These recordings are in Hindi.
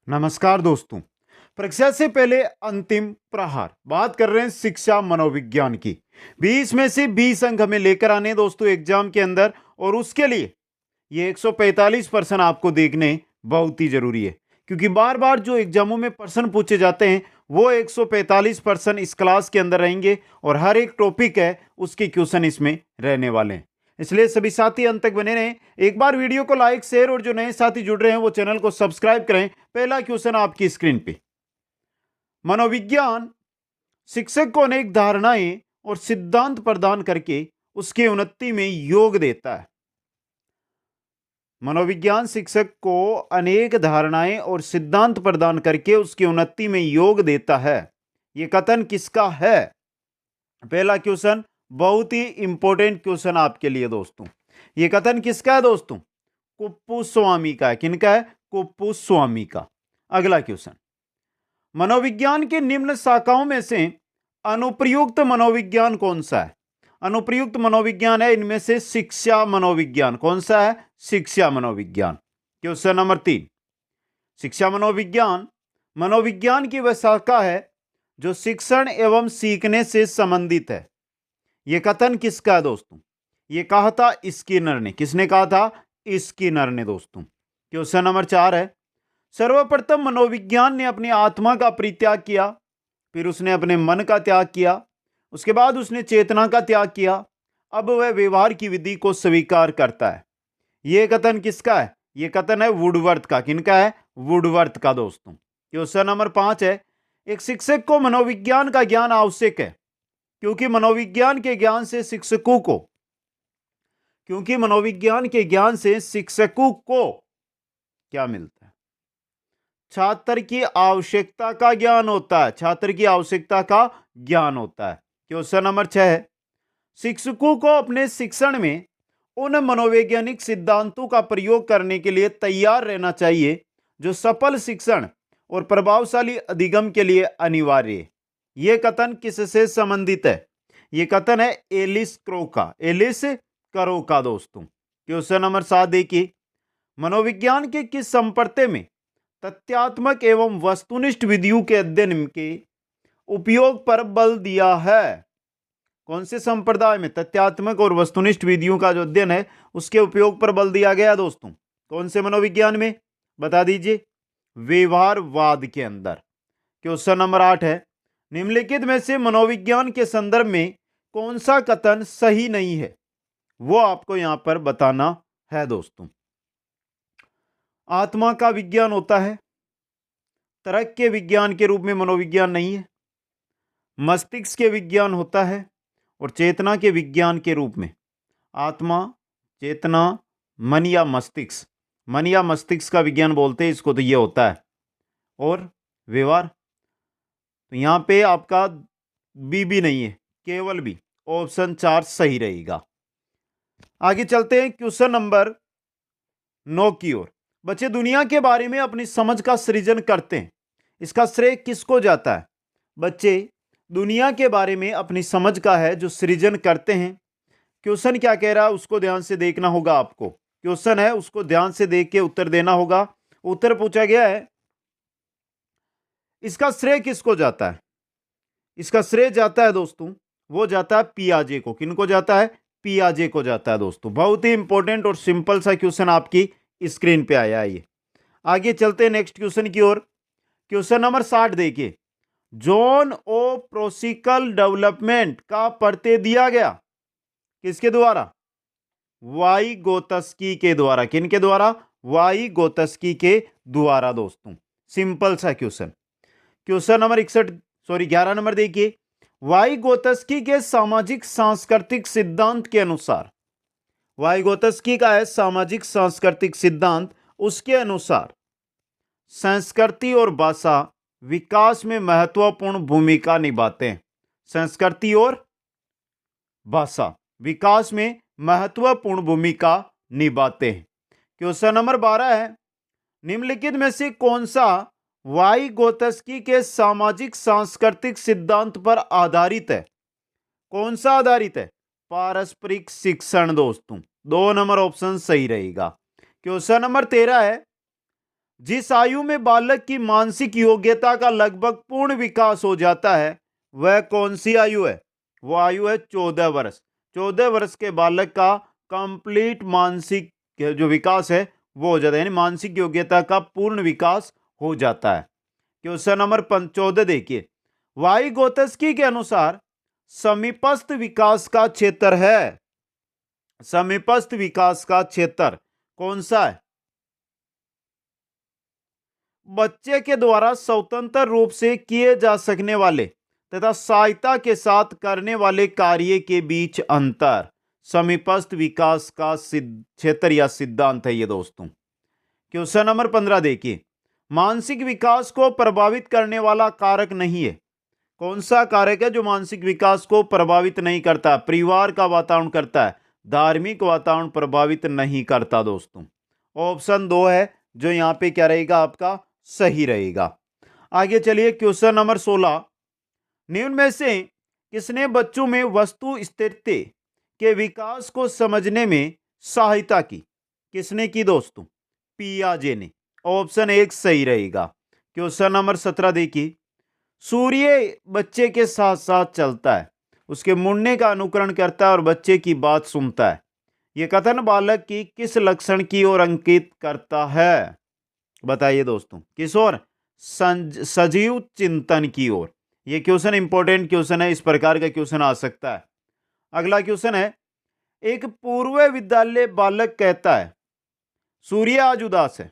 नमस्कार दोस्तों। परीक्षा से पहले अंतिम प्रहार बात कर रहे हैं शिक्षा मनोविज्ञान की। 20 में से 20 अंक हमें लेकर आने हैं दोस्तों एग्जाम के अंदर, और उसके लिए ये 145% आपको देखने बहुत ही जरूरी है, क्योंकि बार बार जो एग्जामों में प्रश्न पूछे जाते हैं वो 145% इस क्लास के अंदर रहेंगे, और हर एक टॉपिक है उसके क्वेश्चन इसमें रहने वाले हैं। इसलिए सभी साथी अंत तक बने रहें। एक बार वीडियो को लाइक शेयर, और जो नए साथी जुड़ रहे हैं वो चैनल को सब्सक्राइब करें। पहला क्वेश्चन आपकी स्क्रीन पे। मनोविज्ञान शिक्षक को अनेक धारणाएं और सिद्धांत प्रदान करके उसकी उन्नति में योग देता है। मनोविज्ञान शिक्षक को अनेक धारणाएं और सिद्धांत प्रदान करके उसकी उन्नति में योग देता है। यह कथन किसका है? पहला क्वेश्चन बहुत ही इंपॉर्टेंट क्वेश्चन आपके लिए दोस्तों। यह कथन किसका है दोस्तों? कुप्पुस्वामी का है। किनका है? कुप्पुस्वामी का। अगला क्वेश्चन, मनोविज्ञान के निम्न शाखाओं में से अनुप्रयुक्त मनोविज्ञान कौन सा है? अनुप्रयुक्त मनोविज्ञान है इनमें से शिक्षा मनोविज्ञान। कौन सा है? शिक्षा मनोविज्ञान। क्वेश्चन नंबर 3, शिक्षा मनोविज्ञान मनोविज्ञान की वह शाखा है जो शिक्षण एवं सीखने से संबंधित है। यह कथन किसका है दोस्तों? यह कहा था स्किनर ने। किसने कहा था? स्किनर ने दोस्तों। क्वेश्चन नंबर 4 है, सर्वप्रथम मनोविज्ञान ने अपनी आत्मा का परित्याग किया, फिर उसने अपने मन का त्याग किया, उसके बाद उसने चेतना का त्याग किया, अब वह व्यवहार की विधि को स्वीकार करता है। यह कथन किसका है? यह कथन है वुडवर्थ का। किनका है? वुडवर्थ का दोस्तों। क्वेश्चन नंबर 5 है, एक शिक्षक को मनोविज्ञान का ज्ञान आवश्यक है क्योंकि मनोविज्ञान के ज्ञान से शिक्षकों को क्या मिलता है? छात्र की आवश्यकता का ज्ञान होता है। छात्र की आवश्यकता का ज्ञान होता है। क्वेश्चन नंबर 6 है, शिक्षकों को अपने शिक्षण में उन मनोवैज्ञानिक सिद्धांतों का प्रयोग करने के लिए तैयार रहना चाहिए जो सफल शिक्षण और प्रभावशाली अधिगम के लिए अनिवार्य है। यह कथन किससे संबंधित है? यह कथन है एलिस क्रो का। एलिस क्रो का दोस्तों। क्वेश्चन नंबर 7 देखिए, मनोविज्ञान के किस संप्रदाय में तथ्यात्मक एवं वस्तुनिष्ठ विधियों के अध्ययन के उपयोग पर बल दिया है? कौन से संप्रदाय में तथ्यात्मक और वस्तुनिष्ठ विधियों का जो अध्ययन है उसके उपयोग पर बल दिया गया दोस्तों? कौन से मनोविज्ञान में? बता दीजिए। व्यवहारवाद के अंदर। क्वेश्चन नंबर 8 है, निम्नलिखित में से मनोविज्ञान के संदर्भ में कौन सा कथन सही नहीं है? वो आपको यहां पर बताना है दोस्तों। आत्मा का विज्ञान होता है, तर्क के विज्ञान के रूप में मनोविज्ञान नहीं है, मस्तिष्क के विज्ञान होता है, और चेतना के विज्ञान के रूप में आत्मा, चेतना, मन या मस्तिष्क का विज्ञान बोलते हैं इसको, तो ये होता है। और व्यवहार, तो यहां पे आपका बी भी नहीं है, केवल बी। ऑप्शन 4 सही रहेगा। आगे चलते हैं क्वेश्चन नंबर 9 की ओर। बच्चे दुनिया के बारे में अपनी समझ का सृजन करते हैं, इसका श्रेय किसको जाता है? बच्चे दुनिया के बारे में अपनी समझ का है जो सृजन करते हैं। क्वेश्चन क्या कह रहा है उसको ध्यान से देखना होगा आपको। क्वेश्चन है उसको ध्यान से देख के उत्तर देना होगा। उत्तर पूछा गया है, इसका श्रेय किसको जाता है? इसका श्रेय जाता है दोस्तों, वो जाता है पियाजे को। किनको जाता है? पियाजे को जाता है दोस्तों। बहुत ही इंपॉर्टेंट और सिंपल सा क्वेश्चन आपकी स्क्रीन पे आया है ये। आगे चलते हैं नेक्स्ट क्वेश्चन की ओर। क्वेश्चन नंबर 60 देखिए, जॉन ओ प्रोसिकल डेवलपमेंट का परिचय दिया गया किसके द्वारा? वाई गोत्स्की के द्वारा। किनके द्वारा? वाई गोत्स्की के द्वारा दोस्तों। सिंपल सा क्वेश्चन। क्वेश्चन नंबर 11 नंबर देखिए, वाई गोत्स्की के सामाजिक सांस्कृतिक सिद्धांत के अनुसार, वाई गोत्स्की का है सामाजिक सांस्कृतिक सिद्धांत, उसके अनुसार संस्कृति और भाषा विकास में महत्वपूर्ण भूमिका निभाते हैं। संस्कृति और भाषा विकास में महत्वपूर्ण भूमिका निभाते हैं। क्वेश्चन नंबर 12 है, निम्नलिखित में से कौन सा वाई गोत्स्की के सामाजिक सांस्कृतिक सिद्धांत पर आधारित है? कौन सा आधारित है? पारस्परिक शिक्षण दोस्तों। 2 नंबर ऑप्शन सही रहेगा। क्वेश्चन नंबर 13 है, जिस आयु में बालक की मानसिक योग्यता का लगभग पूर्ण विकास हो जाता है वह कौन सी आयु है? वो आयु है 14 वर्ष। 14 वर्ष के बालक का कंप्लीट मानसिक जो विकास है वो हो जाता है, यानी मानसिक योग्यता का पूर्ण विकास हो जाता है। क्वेश्चन नंबर 14 देखिए, वाइगोत्स्की के अनुसार समीपस्थ विकास का क्षेत्र है, समीपस्थ विकास का क्षेत्र कौन सा है? बच्चे के द्वारा स्वतंत्र रूप से किए जा सकने वाले तथा सहायता के साथ करने वाले कार्य के बीच अंतर समीपस्थ विकास का क्षेत्र या सिद्धांत है ये दोस्तों। क्वेश्चन नंबर 15 देखिए, मानसिक विकास को प्रभावित करने वाला कारक नहीं है। कौन सा कारक है जो मानसिक विकास को प्रभावित नहीं करता? परिवार का वातावरण करता है, धार्मिक वातावरण प्रभावित नहीं करता दोस्तों। ऑप्शन 2 है जो यहां पे क्या रहेगा, आपका सही रहेगा। आगे चलिए क्वेश्चन नंबर 16, निम्न में से किसने बच्चों में वस्तु स्थिति के विकास को समझने में सहायता की? किसने की दोस्तों? पियाजे ने। ऑप्शन 1 सही रहेगा। क्वेश्चन नंबर 17 देखिए, सूर्य बच्चे के साथ साथ चलता है, उसके मुड़ने का अनुकरण करता है और बच्चे की बात सुनता है। यह कथन बालक की किस लक्षण की ओर अंकित करता है? बताइए दोस्तों, किस ओर? सजीव चिंतन की ओर। यह क्वेश्चन इंपॉर्टेंट क्वेश्चन है, इस प्रकार का क्वेश्चन आ सकता है। अगला क्वेश्चन है, एक पूर्व विद्यालय बालक कहता है सूर्य आज उदास है।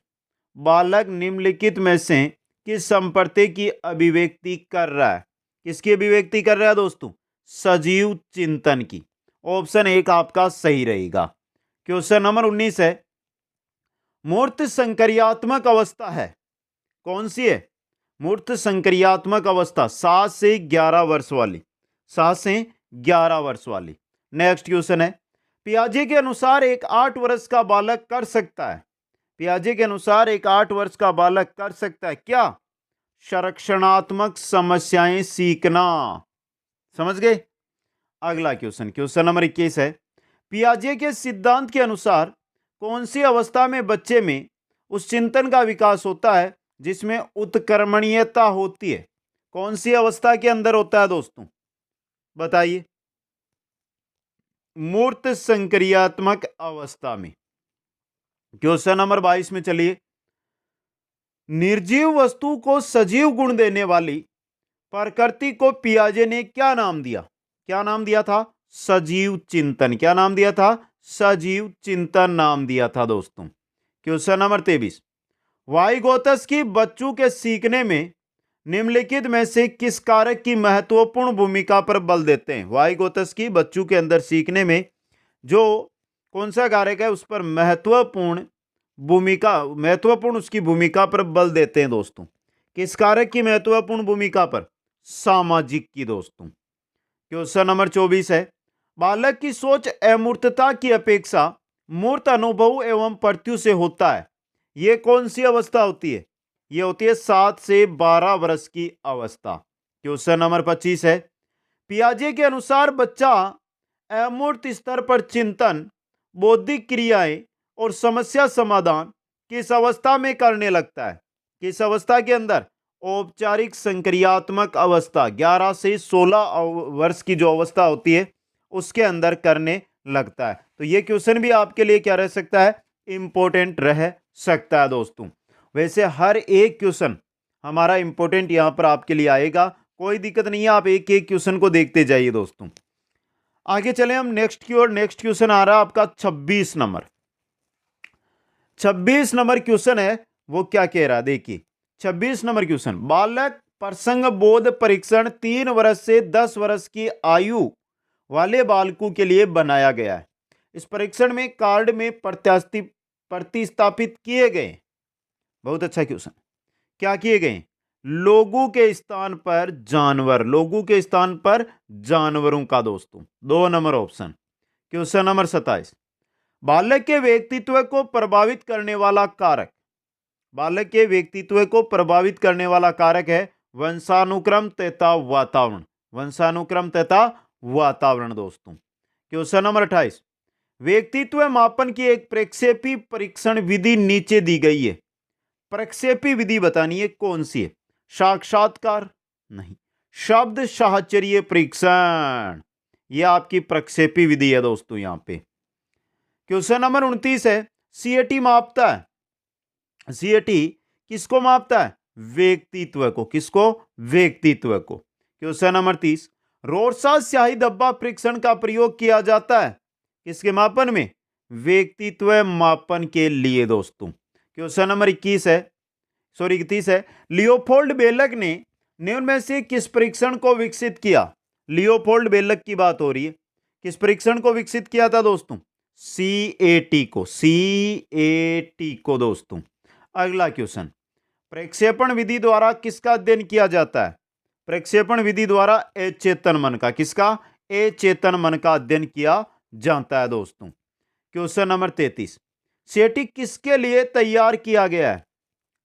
बालक निम्नलिखित में से किस संपत्ति की अभिव्यक्ति कर रहा है? किसकी अभिव्यक्ति कर रहा है दोस्तों? सजीव चिंतन की। ऑप्शन 1 आपका सही रहेगा। क्वेश्चन नंबर 19 है, मूर्त संक्रियात्मक अवस्था है, कौन सी है? मूर्त संक्रियात्मक अवस्था 7 से 11 वर्ष वाली, 7 से 11 वर्ष वाली। नेक्स्ट क्वेश्चन है, पियाजे के अनुसार एक 8 वर्ष का बालक कर सकता है, पियाजे के अनुसार एक 8 वर्ष का बालक कर सकता है क्या? संरक्षणात्मक समस्याएं सीखना। समझ गए? अगला क्वेश्चन, क्वेश्चन नंबर 21 है, पियाजे के सिद्धांत के अनुसार कौन सी अवस्था में बच्चे में उस चिंतन का विकास होता है जिसमें उत्कर्मणीयता होती है? कौन सी अवस्था के अंदर होता है दोस्तों? बताइए। मूर्त संक्रियात्मक अवस्था में। क्वेश्चन नंबर 22 में चलिए, निर्जीव वस्तु को सजीव गुण देने वाली प्रकृति को पियाजे ने क्या नाम दिया? क्या नाम दिया था? सजीव चिंतन। क्या नाम दिया था? सजीव चिंतन नाम दिया था दोस्तों। क्वेश्चन नंबर 23, वाइगोत्स्की बच्चों के सीखने में निम्नलिखित में से किस कारक की महत्वपूर्ण भूमिका पर बल देते हैं? वाइगोत्स्की बच्चों के अंदर सीखने में जो कौन सा कारक है उस पर महत्वपूर्ण उसकी भूमिका पर बल देते हैं दोस्तों। किस कारक की महत्वपूर्ण भूमिका पर? सामाजिक की दोस्तों। क्वेश्चन नंबर 24 है, बालक की सोच अमूर्तता की अपेक्षा मूर्त अनुभव एवं प्रत्यु से होता है, यह कौन सी अवस्था होती है? यह होती है 7 से 12 वर्ष की अवस्था। क्वेश्चन नंबर 25 है, पियाजे के अनुसार बच्चा अमूर्त स्तर पर चिंतन, बौद्धिक क्रियाएं और समस्या समाधान किस अवस्था में करने लगता है? किस अवस्था के अंदर? औपचारिक संक्रियात्मक अवस्था 11 से 16 वर्ष की जो अवस्था होती है उसके अंदर करने लगता है। तो ये क्वेश्चन भी आपके लिए क्या रह सकता है? इंपॉर्टेंट रह सकता है दोस्तों। वैसे हर एक क्वेश्चन हमारा इंपॉर्टेंट यहां पर आपके लिए आएगा, कोई दिक्कत नहीं है, आप एक एक क्वेश्चन को देखते जाइए दोस्तों। आगे चले हम नेक्स्ट की ओर। नेक्स्ट क्वेश्चन आ रहा है आपका 26 नंबर। 26 नंबर क्वेश्चन है वो क्या कह रहा है, देखिए 26 नंबर क्वेश्चन, बालक प्रसंग बोध परीक्षण 3 वर्ष से 10 वर्ष की आयु वाले बालकों के लिए बनाया गया है। इस परीक्षण में कार्ड में प्रतिस्थापित किए गए, बहुत अच्छा क्वेश्चन, क्या किए गए? लोगों के स्थान पर जानवर, लोगों के स्थान पर जानवरों का दोस्तों। 2 नंबर ऑप्शन। क्वेश्चन नंबर 27, बालक के व्यक्तित्व को प्रभावित करने वाला कारक, बालक के व्यक्तित्व को प्रभावित करने वाला कारक है वंशानुक्रम तथा वातावरण, वंशानुक्रम तथा वातावरण दोस्तों। क्वेश्चन नंबर 28, व्यक्तित्व मापन की एक प्रक्षेपी परीक्षण विधि नीचे दी गई है, प्रक्षेपी विधि बतानी है कौन सी है। साक्षात्कार नहीं, शब्द साहचर्य परीक्षण, यह आपकी प्रक्षेपी विधि है दोस्तों। यहां पे क्वेश्चन नंबर 29 है, सीएटी मापता है। सीएटी किसको मापता है? व्यक्तित्व को। किसको? व्यक्तित्व को। क्वेश्चन नंबर 30, रोरसा स्याही धब्बा परीक्षण का प्रयोग किया जाता है किसके मापन में? व्यक्तित्व मापन के लिए दोस्तों। क्वेश्चन नंबर 31 है, 31 है, लियोपोल्ड बेलक ने निम्न में से किस परीक्षण को विकसित किया? लियोपोल्ड बेलक की बात हो रही है। किस परीक्षण को विकसित किया था दोस्तों? सीएटी को। सीएटी को दोस्तों। अगला क्वेश्चन, प्रक्षेपण विधि द्वारा किसका अध्ययन किया जाता है? प्रक्षेपण विधि द्वारा अचेतन मन का। किसका? अचेतन मन का अध्ययन किया जाता है दोस्तों। क्वेश्चन नंबर 33, सीएटी किसके लिए तैयार किया गया है?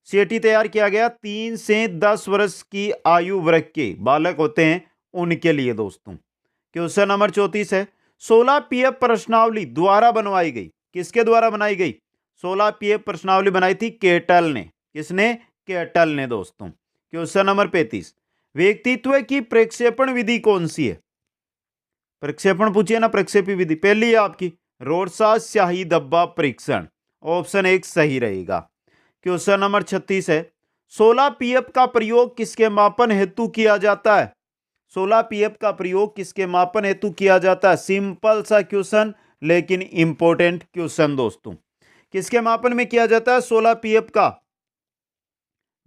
सीएटी तैयार किया गया 3 से 10 वर्ष की आयु वर्ग के बालक होते हैं उनके लिए दोस्तों। क्वेश्चन नंबर 34 है, 16 पीएफ प्रश्नावली द्वारा बनवाई गई। किसके द्वारा बनाई गई? 16 पीएफ प्रश्नावली बनाई थी केटल ने। किसने? केटल ने दोस्तों। क्वेश्चन नंबर 35, व्यक्तित्व की प्रक्षेपण विधि कौन सी है? प्रक्षेपण पूछिए ना, प्रक्षेपी विधि। पहली है आपकी रोरसा स्याही धब्बा परीक्षण, ऑप्शन 1 सही रहेगा। क्वेश्चन नंबर 36 है, 16 पीएफ का प्रयोग किसके मापन हेतु किया जाता है? 16 पीएफ का प्रयोग किसके मापन हेतु किया जाता है? सिंपल सा क्वेश्चन लेकिन इंपॉर्टेंट क्वेश्चन दोस्तों। किसके मापन में किया जाता है 16 पीएफ का?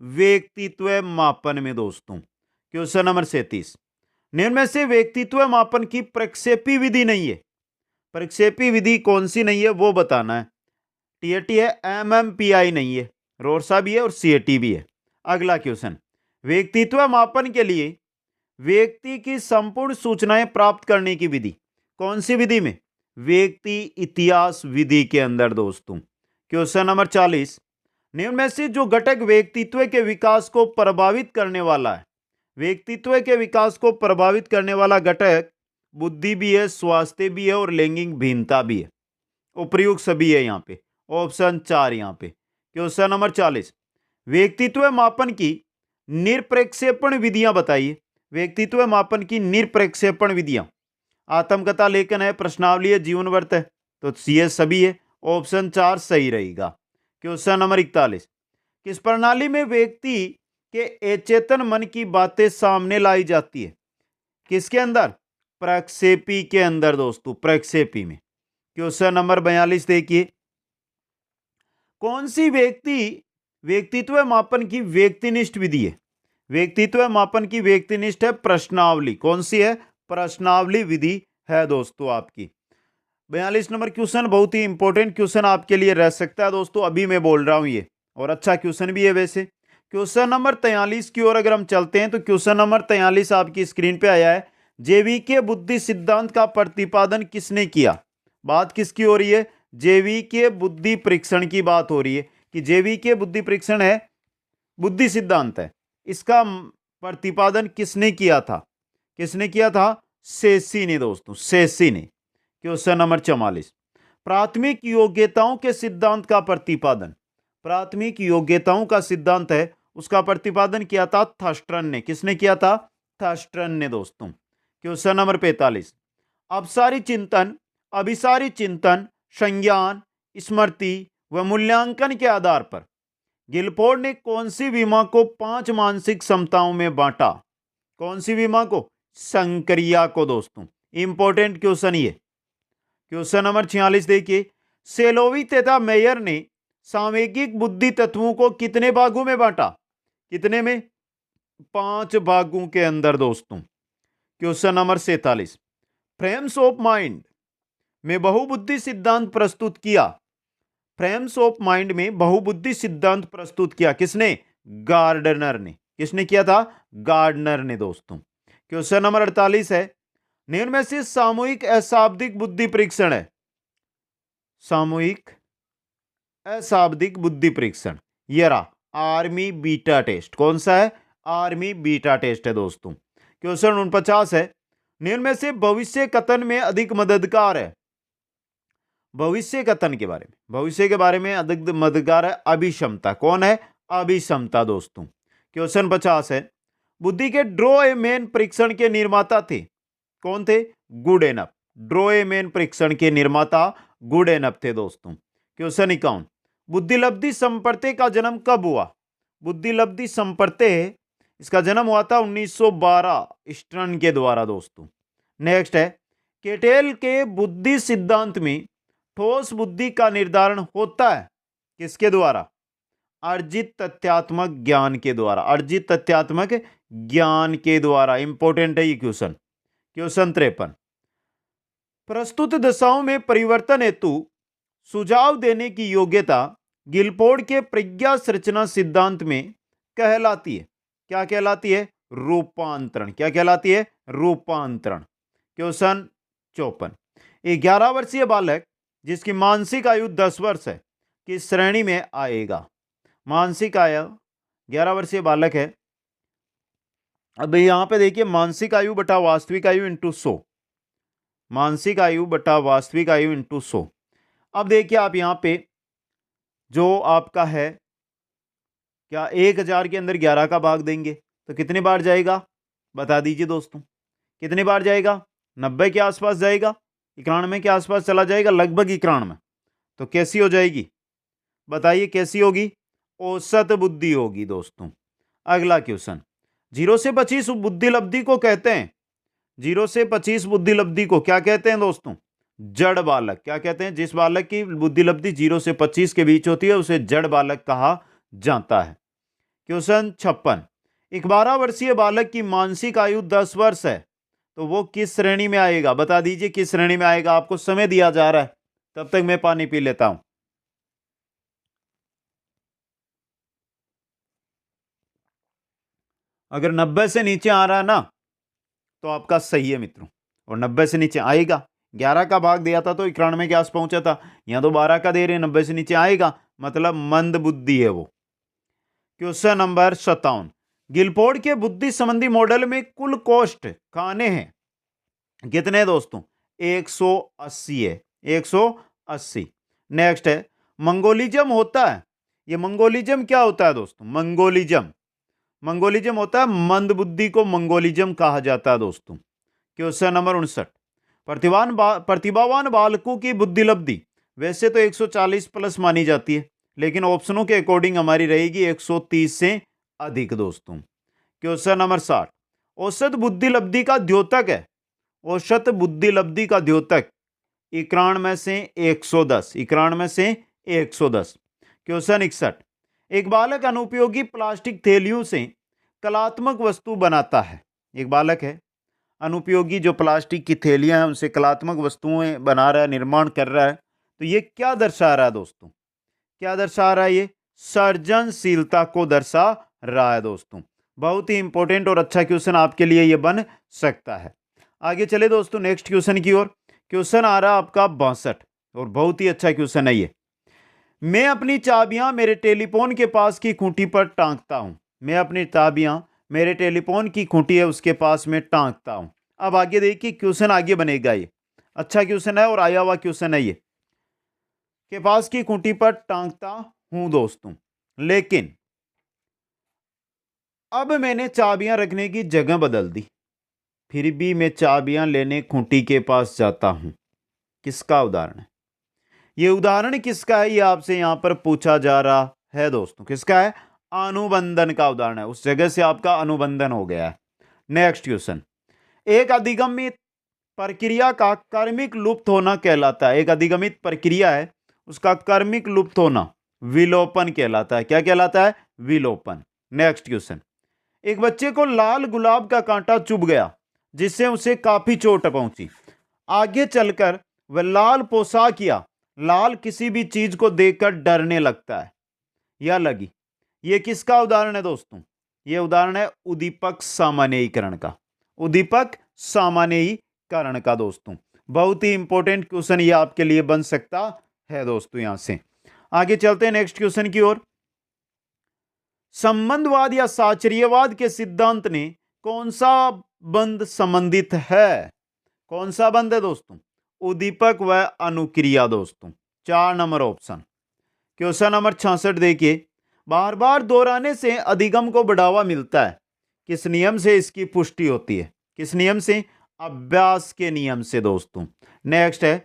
व्यक्तित्व मापन में दोस्तों। क्वेश्चन नंबर 37, निम्न में से व्यक्तित्व मापन की प्रक्षेपी विधि नहीं है। प्रक्षेपी विधि कौन सी नहीं है वो बताना है। टीएटी है, एमएमपीआई नहीं है, रोरसा भी है और सीएटी भी है। अगला क्वेश्चन, व्यक्तित्व मापन के लिए व्यक्ति की संपूर्ण सूचनाएं प्राप्त करने की विधि कौन सी विधि में? व्यक्ति इतिहास विधि के अंदर दोस्तों। क्वेश्चन नंबर 40, निम्न में से जो घटक व्यक्तित्व के विकास को प्रभावित करने वाला है? व्यक्तित्व के विकास को प्रभावित करने वाला घटक बुद्धि भी है, स्वास्थ्य भी है और लैंगिक भिन्नता भी है। उपयुक्त सभी है यहाँ पे, ऑप्शन 4 यहाँ पे। क्वेश्चन नंबर 40, व्यक्तित्व मापन की निरप्रक्षेपण विधियां बताइए। व्यक्तित्व मापन की निरप्रक्षेपण विधियां, आत्मकथा लेखन है, प्रश्नावली है, जीवन वर्त है, तो सीएस सभी है, ऑप्शन 4 सही रहेगा। क्वेश्चन नंबर 41, किस प्रणाली में व्यक्ति के अचेतन मन की बातें सामने लाई जाती है? किसके अंदर? प्रक्षेपी के अंदर दोस्तों, प्रक्षेपी में। क्वेश्चन नंबर 42 देखिए, कौन सी व्यक्तित्व मापन की व्यक्तिनिष्ठ विधि है? व्यक्तित्व मापन की व्यक्तिनिष्ठ है प्रश्नावली। कौन सी है? प्रश्नावली विधि है दोस्तों आपकी। 42 नंबर क्वेश्चन बहुत ही इंपॉर्टेंट क्वेश्चन आपके लिए रह सकता है दोस्तों, अभी मैं बोल रहा हूं ये, और अच्छा क्वेश्चन भी है वैसे। क्वेश्चन नंबर 43 की ओर अगर हम चलते हैं तो क्वेश्चन नंबर 43 आपकी स्क्रीन पे आया है, जेवीके बुद्धि सिद्धांत का प्रतिपादन किसने किया? बात किसकी हो रही है? जेवीके बुद्धि परीक्षण की बात हो रही है कि जेवीके बुद्धि परीक्षण है, बुद्धि सिद्धांत है, इसका प्रतिपादन किसने किया था? किसने किया था? सेसी ने दोस्तों, सेसी ने। क्वेश्चन नंबर 44, प्राथमिक योग्यताओं के सिद्धांत का प्रतिपादन, प्राथमिक योग्यताओं का सिद्धांत है उसका प्रतिपादन किया था थर्स्टन ने। किसने किया था? थर्स्टन ने दोस्तों। क्वेश्चन नंबर 45, अपसारी चिंतन, अभिसारी चिंतन, संज्ञान, स्मृति व मूल्यांकन के आधार पर गिलफोर्ड ने कौन सी विमा को 5 मानसिक क्षमताओं में बांटा? कौन सी विमा को? संक्रिया को दोस्तों। इंपॉर्टेंट क्वेश्चन ये। क्वेश्चन नंबर 46 देखिए, सेलोवी तथा मेयर ने सामयिक बुद्धि तत्वों को कितने भागों में बांटा? कितने में? 5 भागों के अंदर दोस्तों। Question number 47, frames of mind में बहुबुद्धि सिद्धांत प्रस्तुत किया। फ्रेम्स ऑफ माइंड में बहुबुद्धि सिद्धांत प्रस्तुत किया किसने? गार्डनर ने। किसने किया था? गार्डनर ने दोस्तों। क्वेश्चन नंबर 48 है, निम्न में से सामूहिक अशाब्दिक बुद्धि परीक्षण है? सामूहिक अशाब्दिक बुद्धि परीक्षण, ये रहा आर्मी बीटा टेस्ट। कौन सा है? आर्मी बीटा टेस्ट है दोस्तों। क्वेश्चन 49 है, निम्न में से भविष्य कथन में अधिक मददगार है? भविष्य कथन के बारे में, भविष्य के बारे में अधिक मददगार है अभिक्षमता। कौन है? अभिक्षमता दोस्तों। क्वेश्चन 50 है, बुद्धि के ड्रॉ ए मैन परीक्षण के निर्माता थे, कौन थे? गुडेनफ। ड्रॉ ए मैन परीक्षण के निर्माता गुडेनफ थे दोस्तों। क्वेश्चन 51, बुद्धिलब्धि संप्रत्यय का जन्म कब हुआ? बुद्धिलब्धि संप्रत्यय इसका जन्म हुआ था 1912 स्टर्न के द्वारा दोस्तों। नेक्स्ट है, केटेल के बुद्धि सिद्धांत में ठोस बुद्धि का निर्धारण होता है किसके द्वारा? अर्जित तथ्यात्मक ज्ञान के द्वारा। अर्जित तथ्यात्मक ज्ञान के द्वारा। इंपॉर्टेंट है ये क्वेश्चन। क्वेश्चन 53, प्रस्तुत दशाओं में परिवर्तन हेतु सुझाव देने की योग्यता गिलफोर्ड के प्रज्ञा संरचना सिद्धांत में कहलाती है, क्या कहलाती है? रूपांतरण। क्या कहलाती है? रूपांतरण। क्वेश्चन 54, 11 वर्षीय बालक जिसकी मानसिक आयु 10 वर्ष है किस श्रेणी में आएगा? मानसिक आयु 11 वर्षीय बालक है। अब यहां पे देखिए, मानसिक आयु बटा वास्तविक आयु इंटू 100, मानसिक आयु बटा वास्तविक आयु इंटू 100। अब देखिए आप यहां पे जो आपका है, क्या 1000 के अंदर 11 का भाग देंगे तो कितने बार जाएगा? बता दीजिए दोस्तों, कितने बार जाएगा? 90 के आसपास जाएगा, 91 के आसपास चला जाएगा, लगभग 91। तो कैसी हो जाएगी? बताइए कैसी होगी? औसत बुद्धि होगी दोस्तों। अगला क्वेश्चन, 0 से 25 बुद्धिलब्धि को कहते हैं, 0 से 25 बुद्धिलब्धि को क्या कहते हैं दोस्तों? जड़ बालक। क्या कहते हैं? जिस बालक की बुद्धिलब्धि 0 से 25 के बीच होती है उसे जड़ बालक कहा जाता है। क्वेश्चन 56, एक 12 वर्षीय बालक की मानसिक आयु 10 वर्ष है तो वो किस श्रेणी में आएगा? बता दीजिए किस श्रेणी में आएगा। आपको समय दिया जा रहा है, तब तक मैं पानी पी लेता हूं। अगर 90 से नीचे आ रहा है ना तो आपका सही है मित्रों, और 90 से नीचे आएगा। 11 का भाग दिया था तो 91 के आस पहुंचा था, यहां तो 12 का दे रहे हैं, 90 से नीचे आएगा, मतलब मंद बुद्धि है वो। क्वेश्चन नंबर 57, गिलफोर्ड के बुद्धि संबंधी मॉडल में कुल कॉस्ट खाने हैं कितने दोस्तों? 180 है, 180। नेक्स्ट है, मंगोलिज्म होता है, ये मंगोलिज्म क्या होता है दोस्तों? मंगोलिज्म होता है मंद बुद्धि को मंगोलिज्म कहा जाता है दोस्तों। क्वेश्चन नंबर 59, प्रतिभावान बालकों की बुद्धिलब्धि वैसे तो 140 प्लस मानी जाती है, लेकिन ऑप्शनों के अकॉर्डिंग हमारी रहेगी 130 से अधिक दोस्तों। क्वेश्चन नंबर 60, औसत बुद्धिलब्धि का द्योतक है, औसत बुद्धिलब्धि का द्योतक 91 से 110, 91 से 110। क्वेश्चन 61, एक बालक अनुपयोगी प्लास्टिक थैलियों से कलात्मक वस्तु बनाता है। एक बालक है, अनुपयोगी जो प्लास्टिक की थैलियां हैं उनसे कलात्मक वस्तुएं बना रहा है, निर्माण कर रहा है, तो ये क्या दर्शा रहा है दोस्तों? क्या दर्शा रहा है? ये सृजनशीलता को दर्शा रहा है दोस्तों। बहुत ही इंपॉर्टेंट और अच्छा क्वेश्चन आपके लिए ये बन सकता है। आगे चले दोस्तों नेक्स्ट क्वेश्चन की ओर। क्वेश्चन आ रहा है आपका 62 और बहुत ही अच्छा क्वेश्चन है ये। मैं अपनी चाबियां मेरे टेलीफोन के पास की खूंटी पर टांगता हूं। मैं अपनी चाबियां मेरे टेलीफोन की खूंटी है उसके पास में टांगता हूं। अब आगे देखिए क्वेश्चन आगे बनेगा, ये अच्छा क्वेश्चन है और आया हुआ क्वेश्चन है ये, के पास की खूंटी पर टांगता हूं दोस्तों, लेकिन अब मैंने चाबियां रखने की जगह बदल दी, फिर भी मैं चाबियां लेने खूंटी के पास जाता हूं। किसका उदाहरण है ये? उदाहरण किसका है ये आपसे यहां पर पूछा जा रहा है दोस्तों। किसका है? अनुबंधन का उदाहरण है, उस जगह से आपका अनुबंधन हो गया है। नेक्स्ट क्वेश्चन, एक अधिगमित प्रक्रिया का कर्मिक लुप्त होना कहलाता है। एक अधिगमित प्रक्रिया है उसका कर्मिक लुप्त होना विलोपन कहलाता है। क्या कहलाता है? विलोपन। नेक्स्ट क्वेश्चन, एक बच्चे को लाल गुलाब का कांटा चुभ गया जिससे उसे काफी चोट पहुंची। आगे चलकर वह लाल पोशाक या लाल किसी भी चीज को देखकर डरने लगता है या लगी। यह किसका उदाहरण है दोस्तों? यह उदाहरण है उद्दीपक सामान्यीकरण का। उद्दीपक सामान्यीकरण का दोस्तों। बहुत ही इंपॉर्टेंट क्वेश्चन ये आपके लिए बन सकता है दोस्तों। यहां से आगे चलते हैं नेक्स्ट क्वेश्चन की ओर। संबंधवाद या साचर्यवाद के सिद्धांत ने कौन सा बंध संबंधित है? कौन सा बंध है दोस्तों? उद्दीपक व अनुक्रिया दोस्तों। 4 नंबर ऑप्शन। क्वेश्चन नंबर 66 देखिए, बार बार दोहराने से अधिगम को बढ़ावा मिलता है। किस नियम से इसकी पुष्टि होती है? किस नियम से? अभ्यास के नियम से दोस्तों। नेक्स्ट है,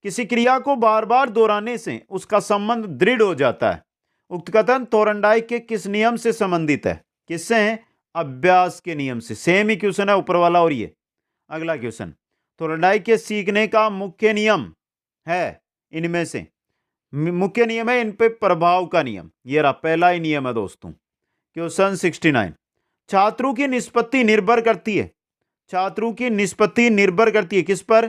किसी क्रिया को बार बार दोहराने से उसका संबंध दृढ़ हो जाता है। उक्त कथन थोरनडाइक के किस नियम से संबंधित है? किससे है? अभ्यास के नियम से। सेम ही क्वेश्चन है ऊपर वाला और ये। अगला क्वेश्चन, थोरनडाइक के सीखने का मुख्य नियम है इनमें से, मुख्य नियम है इन पे प्रभाव का नियम। ये रहा पहला ही नियम है दोस्तों। क्वेश्चन 69, छात्रों की निष्पत्ति निर्भर करती है। छात्रों की निष्पत्ति निर्भर करती है किस पर?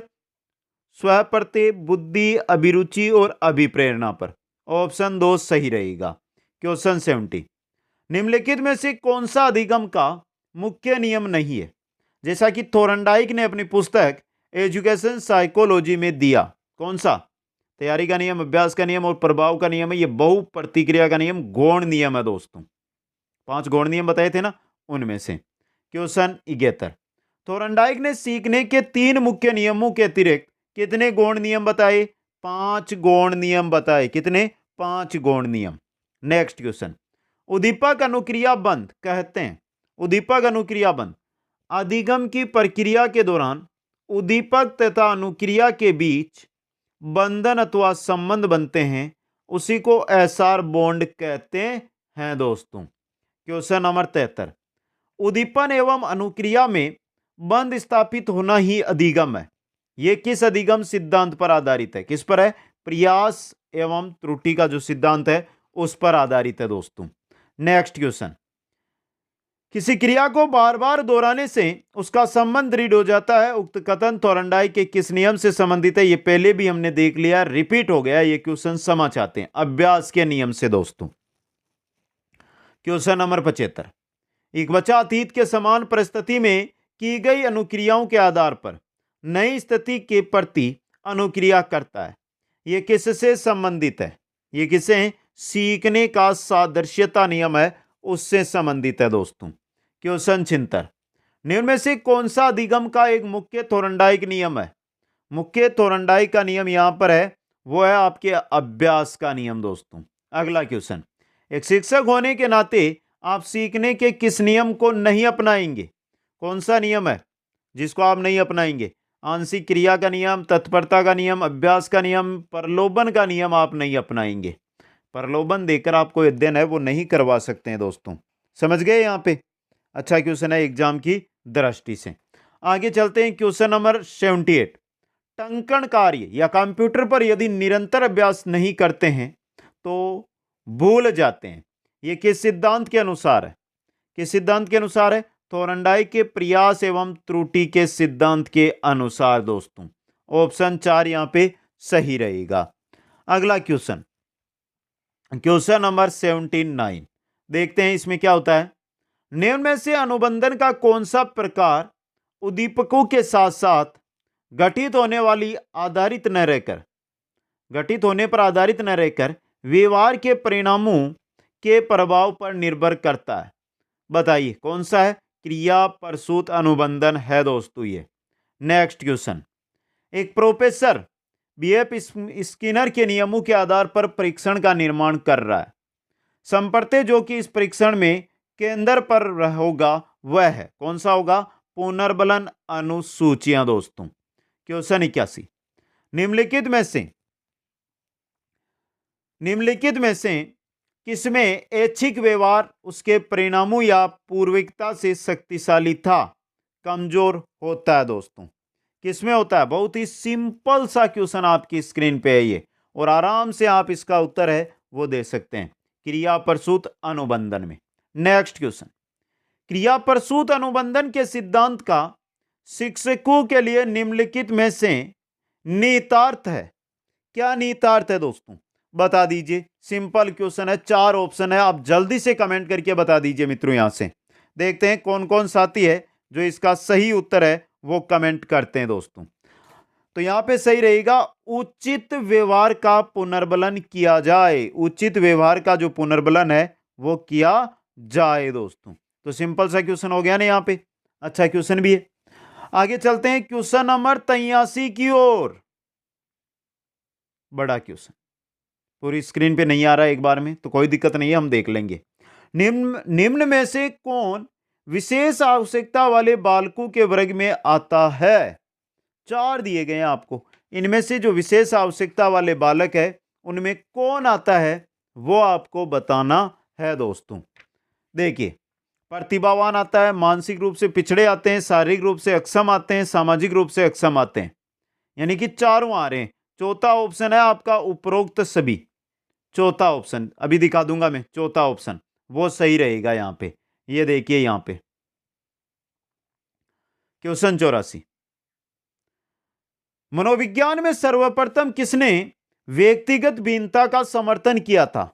स्वप्रत्यय, बुद्धि, अभिरुचि और अभिप्रेरणा पर। ऑप्शन 2 सही रहेगा। क्वेश्चन 70, निम्नलिखित में से कौन सा अधिगम का मुख्य नियम नहीं है? जैसा कि थोरनडाइक ने अपनी पुस्तक एजुकेशन साइकोलॉजी में दिया। कौन सा? तैयारी का नियम, अभ्यास का नियम और प्रभाव का नियम है। ये बहु प्रतिक्रिया का नियम, गौण नियम है दोस्तों। 5 गौण नियम बताए थे ना, उनमें से। क्वेश्चन 71, थोरनडाइक ने सीखने के 3 मुख्य नियमों के अतिरिक्त कितने गौण नियम बताए? 5 गौण नियम बताए। कितने? 5 गौण नियम। नेक्स्ट क्वेश्चन, उद्दीपक अनुक्रिया बंध कहते हैं। उद्दीपक अनुक्रिया बंध अधिगम की प्रक्रिया के दौरान उद्दीपक तथा अनुक्रिया के बीच बंधन अथवा संबंध बनते हैं, उसी को एसआर बॉन्ड कहते हैं दोस्तों। क्वेश्चन नंबर 73, उद्दीपन एवं अनुक्रिया में बंध स्थापित होना ही अधिगम है। यह किस अधिगम सिद्धांत पर आधारित है? किस पर है? प्रयास एवं त्रुटि का जो सिद्धांत है उस पर आधारित है दोस्तों। नेक्स्ट क्वेश्चन, किसी क्रिया को बार बार दोहराने से उसका संबंध दृढ़ हो जाता है। उक्त कथन थोरनडाइक के किस नियम से संबंधित है? ये पहले भी हमने देख लिया, रिपीट हो गया। ये क्वेश्चन समझ आते हैं अभ्यास के नियम से दोस्तों। क्वेश्चन नंबर 75, एक बच्चा अतीत के समान परिस्थिति में की गई अनुक्रियाओं के आधार पर नई स्थिति के प्रति अनुक्रिया करता है। यह किससे संबंधित है? यह किससे? सीखने का सादृश्यता नियम है, उससे संबंधित है दोस्तों। क्वेश्चन 76, निम्न में से कौन सा अधिगम का एक मुख्य थोरनडाइक नियम है? मुख्य थोरनडाइक का नियम यहां पर है, वो है आपके अभ्यास का नियम दोस्तों। अगला क्वेश्चन, एक शिक्षक होने के नाते आप सीखने के किस नियम को नहीं अपनाएंगे? कौन सा नियम है जिसको आप नहीं अपनाएंगे? आंशिक क्रिया का नियम, तत्परता का नियम, अभ्यास का नियम, प्रलोभन का नियम आप नहीं अपनाएंगे। प्रलोभन देकर आपको अध्ययन है वो नहीं करवा सकते हैं दोस्तों। समझ गए यहाँ पे? अच्छा क्वेश्चन है एग्जाम की दृष्टि से। आगे चलते हैं क्वेश्चन नंबर 78, टंकण कार्य या कंप्यूटर पर यदि निरंतर अभ्यास नहीं करते हैं तो भूल जाते हैं। ये किस सिद्धांत के अनुसार है? किस सिद्धांत के अनुसार है? थोरनडाइक के प्रयास एवं त्रुटि के सिद्धांत के अनुसार दोस्तों। ऑप्शन 4 यहां पे सही रहेगा। अगला क्वेश्चन, क्वेश्चन नंबर 79, देखते हैं इसमें क्या होता है। निम्न में से अनुबंधन का कौन सा प्रकार उद्दीपकों के साथ साथ घटित होने वाली आधारित न रहकर, घटित होने पर आधारित न रहकर व्यवहार के परिणामों के प्रभाव पर निर्भर करता है? बताइए कौन सा है? क्रिया प्रसूत अनुबंधन है दोस्तों ये। नेक्स्ट क्वेश्चन, एक प्रोफेसर बीएफ स्किनर के नियमों के आधार पर परीक्षण का निर्माण कर रहा है। संप्रत्यय जो कि इस परीक्षण में केंद्र पर होगा वह है, कौन सा होगा? पुनर्बलन अनुसूचियां दोस्तों। क्वेश्चन 81, निम्नलिखित में से किसमें ऐच्छिक व्यवहार उसके परिणामों या पूर्विकता से शक्तिशाली था कमजोर होता है दोस्तों? किसमें होता है? बहुत ही सिंपल सा क्वेश्चन आपकी स्क्रीन पे है ये, और आराम से आप इसका उत्तर है वो दे सकते हैं, क्रिया प्रसूत अनुबंधन में। नेक्स्ट क्वेश्चन, क्रिया प्रसूत अनुबंधन के सिद्धांत का शिक्षकों के लिए निम्नलिखित में से निहितार्थ है। क्या निहितार्थ है दोस्तों? बता दीजिए। सिंपल क्वेश्चन है, 4 ऑप्शन है, आप जल्दी से कमेंट करके बता दीजिए मित्रों। यहां से देखते हैं कौन कौन साथी है जो इसका सही उत्तर है वो कमेंट करते हैं दोस्तों। तो यहां पे सही रहेगा, उचित व्यवहार का पुनर्बलन किया जाए। उचित व्यवहार का जो पुनर्बलन है वो किया जाए दोस्तों। तो सिंपल सा क्वेश्चन हो गया ना यहां पे, अच्छा क्वेश्चन भी है। आगे चलते हैं क्वेश्चन नंबर 83 की ओर। बड़ा क्वेश्चन, पूरी स्क्रीन पे नहीं आ रहा है एक बार में तो कोई दिक्कत नहीं है, हम देख लेंगे। निम्न में से कौन विशेष आवश्यकता वाले बालकों के वर्ग में आता है? 4 दिए गए हैं आपको। इनमें से जो विशेष आवश्यकता वाले बालक है उनमें कौन आता है वो आपको बताना है दोस्तों। देखिए, प्रतिभावान आता है, मानसिक रूप से पिछड़े आते हैं, शारीरिक रूप से अक्षम आते हैं, सामाजिक रूप से अक्षम आते हैं, यानी कि चारों आ रहे हैं। चौथा ऑप्शन है आपका उपरोक्त सभी। चौथा ऑप्शन अभी दिखा दूंगा मैं, चौथा ऑप्शन वो सही रहेगा यहां पे। ये देखिए यहां पे क्वेश्चन 84, मनोविज्ञान में सर्वप्रथम किसने व्यक्तिगत भिन्नता का समर्थन किया था?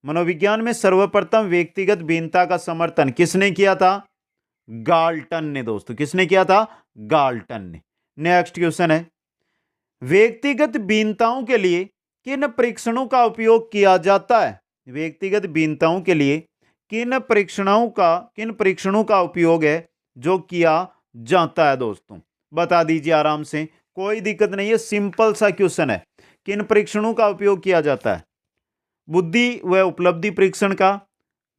मनोविज्ञान में सर्वप्रथम व्यक्तिगत भिन्नता का समर्थन किसने किया था? गाल्टन ने दोस्तों। किसने किया था? गाल्टन ने। नेक्स्ट क्वेश्चन है, व्यक्तिगत भिन्नताओं के लिए किन परीक्षणों का उपयोग किया जाता है? व्यक्तिगत भिन्नताओं के लिए किन परीक्षणों का उपयोग है जो किया जाता है दोस्तों? बता दीजिए आराम से, कोई दिक्कत नहीं है, सिंपल सा क्वेश्चन है। किन परीक्षणों का उपयोग किया जाता है? बुद्धि व उपलब्धि परीक्षण का,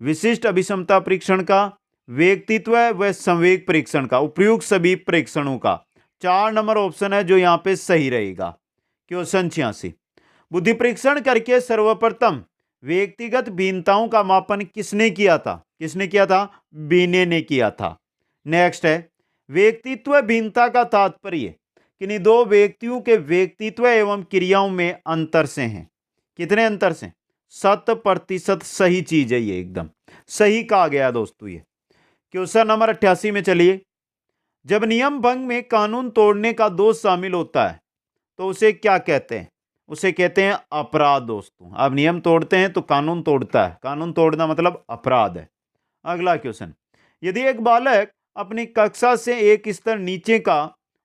विशिष्ट अभिक्षमता परीक्षण का, व्यक्तित्व व संवेग परीक्षण का, उपयुक्त सभी परीक्षणों का। 4 नंबर ऑप्शन है जो यहां पे सही रहेगा। क्वेश्चन 86, बुद्धि परीक्षण करके सर्वप्रथम व्यक्तिगत भिन्नताओं का मापन किसने किया था? किसने किया था? बीने ने किया था। नेक्स्ट है, व्यक्तित्व भिन्नता का तात्पर्य किन्हीं दो व्यक्तियों के व्यक्तित्व एवं क्रियाओं में अंतर से है। कितने अंतर से? 100% सही चीज है, ये एकदम सही कहा गया दोस्तों। ये क्वेश्चन नंबर 88 में चलिए, जब नियम भंग में कानून तोड़ने का दोष शामिल होता है तो उसे क्या कहते हैं? उसे कहते हैं अपराध दोस्तों। आप नियम तोड़ते हैं तो कानून तोड़ता है, कानून तोड़ना मतलब अपराध है। अगला क्वेश्चन, यदि एक बालक अपनी कक्षा से एक स्तर नीचे का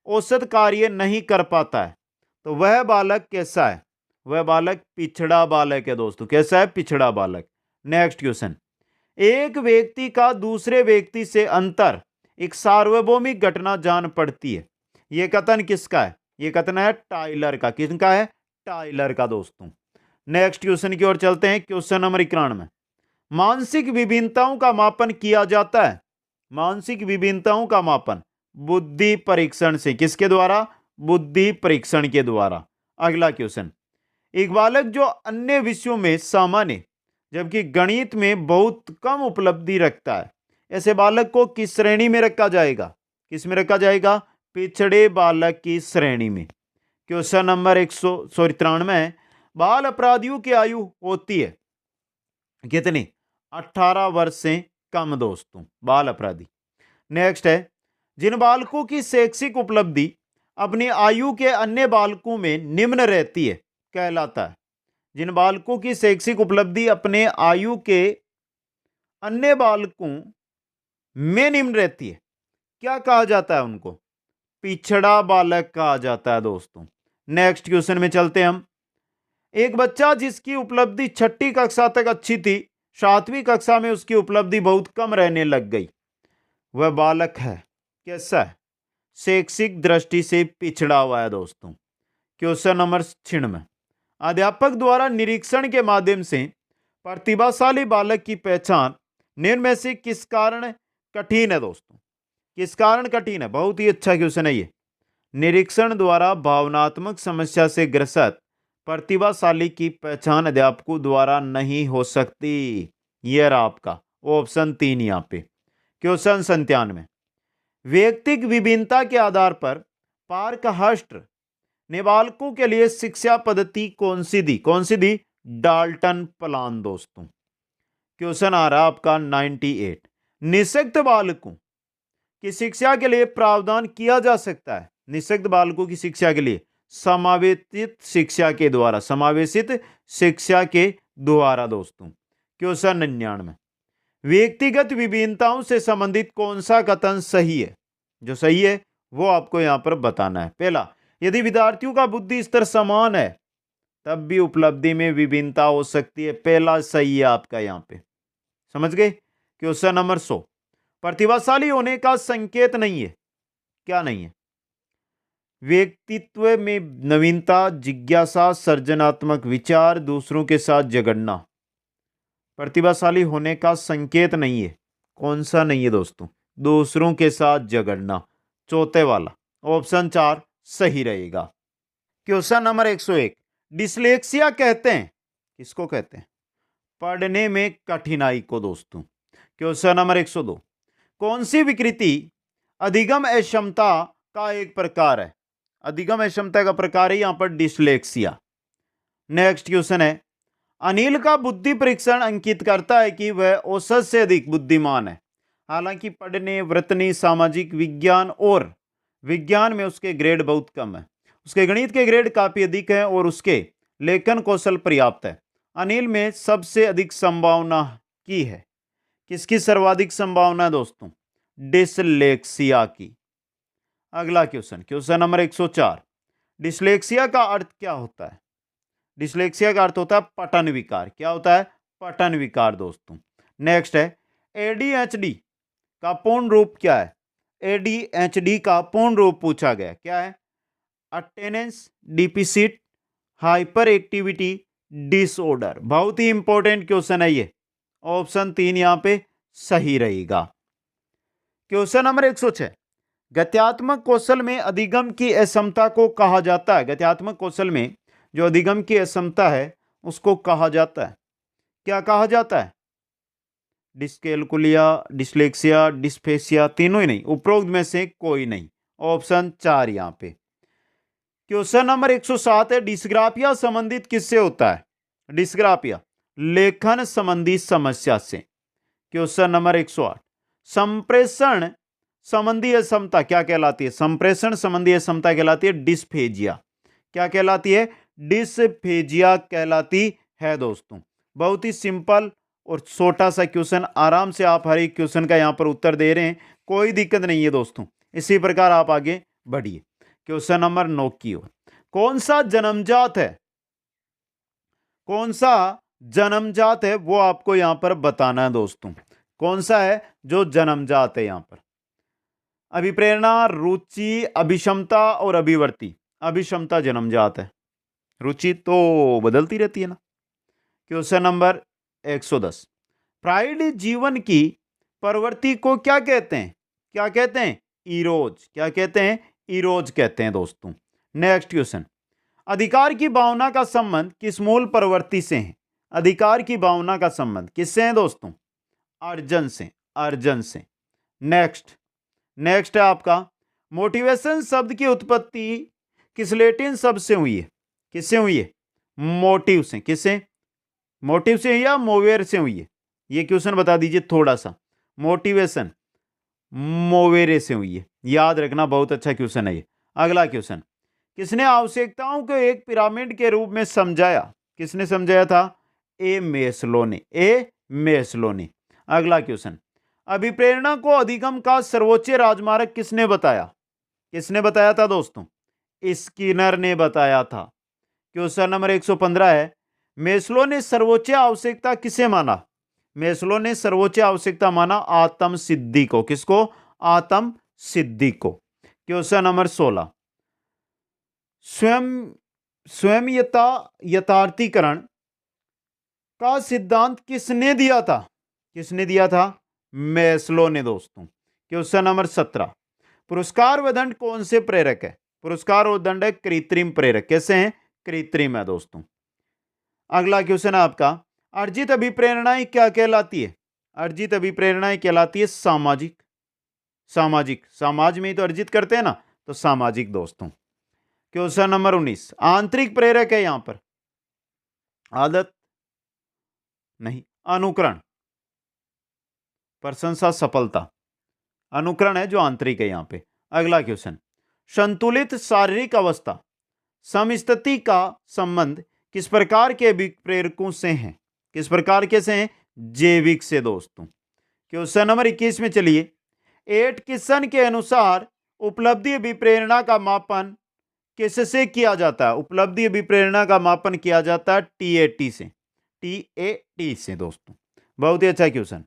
औसत कार्य नहीं कर पाता है तो वह बालक कैसा है? वह बालक पिछड़ा बालक है दोस्तों। कैसा है? पिछड़ा बालक। नेक्स्ट क्वेश्चन, एक व्यक्ति का दूसरे व्यक्ति से अंतर एक सार्वभौमिक घटना जान पड़ती है। यह कथन किसका है? यह कथन है टाइलर का। किसका है? टाइलर का दोस्तों। नेक्स्ट क्वेश्चन की ओर चलते हैं। क्वेश्चन नंबर 91, मानसिक विभिन्नताओं का मापन किया जाता है। मानसिक विभिन्नताओं का मापन बुद्धि परीक्षण से। किसके द्वारा? बुद्धि परीक्षण के द्वारा। अगला क्वेश्चन, एक बालक जो अन्य विषयों में सामान्य जबकि गणित में बहुत कम उपलब्धि रखता है, ऐसे बालक को किस श्रेणी में रखा जाएगा? किस में रखा जाएगा? पिछड़े बालक की श्रेणी में। क्वेश्चन नंबर 193 है, बाल अपराधियों की आयु होती है कितनी? 18 वर्ष से कम दोस्तों, बाल अपराधी। नेक्स्ट है, जिन बालकों की शैक्षिक उपलब्धि अपनी आयु के अन्य बालकों में निम्न रहती है कहलाता है। जिन बालकों की शैक्षिक उपलब्धि अपने आयु के अन्य बालकों में निम्न रहती है, क्या कहा जाता है उनको? पिछड़ा बालक कहा जाता है दोस्तों। नेक्स्ट क्वेश्चन में चलते हैं हम। एक बच्चा जिसकी उपलब्धि 6ठी कक्षा तक अच्छी थी, 7वीं कक्षा में उसकी उपलब्धि बहुत कम रहने लग गई, वह बालक है कैसा है? शैक्षिक दृष्टि से पिछड़ा हुआ है दोस्तों। क्वेश्चन नंबर 96, अध्यापक द्वारा निरीक्षण के माध्यम से प्रतिभाशाली बालक की पहचान निम्न में से किस कारण कठिन है दोस्तों? किस कारण कठिन है? बहुत ही अच्छा क्वेश्चन है ये। निरीक्षण द्वारा भावनात्मक समस्या से ग्रसित प्रतिभाशाली की पहचान अध्यापकों द्वारा नहीं हो सकती। यह रहा आपका ऑप्शन 3 यहां पे। क्वेश्चन 97, व्यक्तिक विभिन्नता के आधार पर पार्कहर्स्ट ने बालकों के लिए शिक्षा पद्धति कौन सी दी? कौन सी दी? डाल्टन प्लान दोस्तों। क्वेश्चन आ रहा आपका 98, निःशक्त बालकों की शिक्षा के लिए प्रावधान किया जा सकता है। निःशक्त बालकों की शिक्षा के लिए समावेशित शिक्षा के द्वारा। समावेशित शिक्षा के द्वारा दोस्तों। क्वेश्चन 99, व्यक्तिगत विभिन्नताओं से संबंधित कौन सा कथन सही है? जो सही है वो आपको यहां पर बताना है। पहला, यदि विद्यार्थियों का बुद्धि स्तर समान है तब भी उपलब्धि में विभिन्नता हो सकती है। पहला सही है आपका यहां पे, समझ गए? क्वेश्चन नंबर 100, प्रतिभाशाली होने का संकेत नहीं है। क्या नहीं है? व्यक्तित्व में नवीनता, जिज्ञासा, सृजनात्मक विचार, दूसरों के साथ झगड़ना प्रतिभाशाली होने का संकेत नहीं है। कौन सा नहीं है दोस्तों? दूसरों के साथ झगड़ना, चौथे वाला, ऑप्शन 4 सही रहेगा। क्वेश्चन नंबर 101, डिसलेक्सिया कहते हैं, किसको कहते हैं? पढ़ने में कठिनाई को दोस्तों। क्वेश्चन नंबर 102, कौन सी विकृति अधिगम अक्षमता का एक प्रकार है? अधिगम अक्षमता का प्रकार है यहां पर डिसलेक्सिया। नेक्स्ट क्वेश्चन है, अनिल का बुद्धि परीक्षण अंकित करता है कि वह औसत से अधिक बुद्धिमान है। हालांकि पढ़ने, वृत्तनी, सामाजिक विज्ञान और विज्ञान में उसके ग्रेड बहुत कम है। उसके गणित के ग्रेड काफी अधिक है और उसके लेखन कौशल पर्याप्त है। अनिल में सबसे अधिक संभावना की है। किसकी सर्वाधिक संभावना है दोस्तों? डिसलेक्सिया की। अगला क्वेश्चन, क्वेश्चन नंबर 104, डिसलेक्सिया का अर्थ क्या होता है? डिसलेक्सिया का अर्थ होता है पठन विकार। क्या होता है? पठन विकार दोस्तों। नेक्स्ट है, एडीएचडी का पूर्ण रूप क्या है? एडीएचडी का पूर्ण रूप पूछा गया, क्या है? Attendance deficit hyper activity disorder. बहुत ही इंपॉर्टेंट क्वेश्चन है ये, ऑप्शन 3 यहां पे सही रहेगा। क्वेश्चन नंबर 106, गत्यात्मक कौशल में अधिगम की अक्षमता को कहा जाता है। गत्यात्मक कौशल में जो अधिगम की अक्षमता है उसको कहा जाता है, क्या कहा जाता है? डिस्कैलकुलिया, डिसलेक्सिया, डिस्फेसिया, तीनों ही नहीं, उपरोक्त में से कोई नहीं, ऑप्शन 4 यहां पे। क्वेश्चन नंबर 107 है, डिस्ग्राफिया संबंधित किससे होता है? डिस्ग्राफिया लेखन संबंधी समस्या से। क्वेश्चन नंबर 108, संप्रेषण संबंधी अक्षमता क्या कहलाती है? संप्रेषण संबंधी अक्षमता कहलाती है डिस्फेजिया। क्या कहलाती है? डिस्फेजिया कहलाती है दोस्तों। बहुत ही सिंपल और छोटा सा क्वेश्चन, आराम से आप हर एक क्वेश्चन का यहां पर उत्तर दे रहे हैं, कोई दिक्कत नहीं है दोस्तों। इसी प्रकार आप आगे बढ़िए। क्वेश्चन नंबर 9 की ओर, कौन सा जन्मजात है? कौन सा जन्मजात है वो आपको यहां पर बताना है दोस्तों। कौन सा है जो जन्मजात है? यहां पर अभिप्रेरणा, रुचि, अभिक्षमता और अभिवर्ती। अभिक्षमता जन्मजात है, रुचि तो बदलती रहती है ना। क्वेश्चन नंबर 110, फ्राइड जीवन की प्रवृत्ति को क्या कहते हैं? क्या कहते हैं? इरोज। क्या कहते हैं? इरोज कहते हैं दोस्तों। नेक्स्ट क्वेश्चन, अधिकार की भावना का संबंध किस मूल प्रवृत्ति से है? अधिकार की भावना का संबंध किससे है दोस्तों? अर्जन से, अर्जन से। नेक्स्ट है आपका, मोटिवेशन शब्द की उत्पत्ति किस लैटिन शब्द से हुई है? किससे हुई है? मोटिव से। किससे? मोटिव से या मोवेर से हुई है? ये क्वेश्चन बता दीजिए थोड़ा सा। मोटिवेशन मोवेरे से हुई है, याद रखना, बहुत अच्छा क्वेश्चन है ये। अगला क्वेश्चन, किसने आवश्यकताओं को एक पिरामिड के रूप में समझाया? किसने समझाया था? ए मेस्लो ने। ए मेस्लो ने। अगला क्वेश्चन, अभिप्रेरणा को अधिगम का सर्वोच्च राजमार्ग किसने बताया? किसने बताया था दोस्तों? स्किनर ने बताया था। क्वेश्चन नंबर 115 है, मेस्लो ने सर्वोच्च आवश्यकता किसे माना? मेस्लो ने सर्वोच्च आवश्यकता माना आत्म सिद्धि को। किसको? आत्म सिद्धि को। क्वेश्चन नंबर 16, स्वयं यथार्थीकरण का सिद्धांत किसने दिया था? किसने दिया था? मेस्लो ने दोस्तों। क्वेश्चन नंबर 17, पुरस्कार व दंड कौन से प्रेरक है? पुरस्कार और दंड है कृत्रिम प्रेरक। कैसे हैं? कृत्रिम है दोस्तों। अगला क्वेश्चन है आपका, अर्जित अभिप्रेरणाएं क्या कहलाती है? अर्जित अभिप्रेरणाएं कहलाती है सामाजिक। सामाजिक, समाज में ही तो अर्जित करते हैं ना, तो सामाजिक दोस्तों। क्वेश्चन नंबर 19, आंतरिक प्रेरक है यहां पर, आदत नहीं, अनुकरण, प्रशंसा, सफलता, अनुकरण है जो आंतरिक है यहां पे। अगला क्वेश्चन, संतुलित शारीरिक अवस्था समस्थिति का संबंध किस प्रकार के प्रेरकों से है? किस प्रकार के से हैं? जैविक से दोस्तों। क्वेश्चन नंबर 21 में चलिए, एटकिंसन के अनुसार उपलब्धि अभिप्रेरणा का मापन किससे किया जाता है? उपलब्धि अभिप्रेरणा का मापन किया जाता है टीएटी से। टीएटी से दोस्तों। बहुत ही अच्छा क्वेश्चन।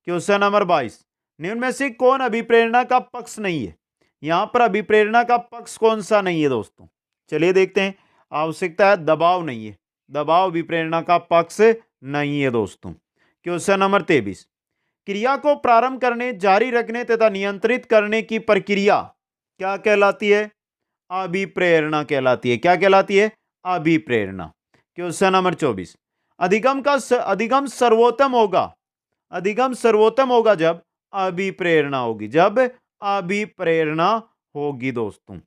क्वेश्चन नंबर 22, निम्न में से कौन अभिप्रेरणा का पक्ष नहीं है? यहां पर अभिप्रेरणा का पक्ष कौन सा नहीं है दोस्तों? चलिए देखते हैं। आवश्यकता है दबाव नहीं है, दबाव अभिप्रेरणा का पक्ष नहीं है दोस्तों। क्वेश्चन नंबर 23, क्रिया को प्रारंभ करने, जारी रखने तथा नियंत्रित करने की प्रक्रिया क्या कहलाती है? अभिप्रेरणा कहलाती है। क्या कहलाती है? अभिप्रेरणा। क्वेश्चन नंबर 24, अधिगम सर्वोत्तम होगा, अधिगम सर्वोत्तम होगा जब अभिप्रेरणा होगी, जब अभिप्रेरणा होगी दोस्तों।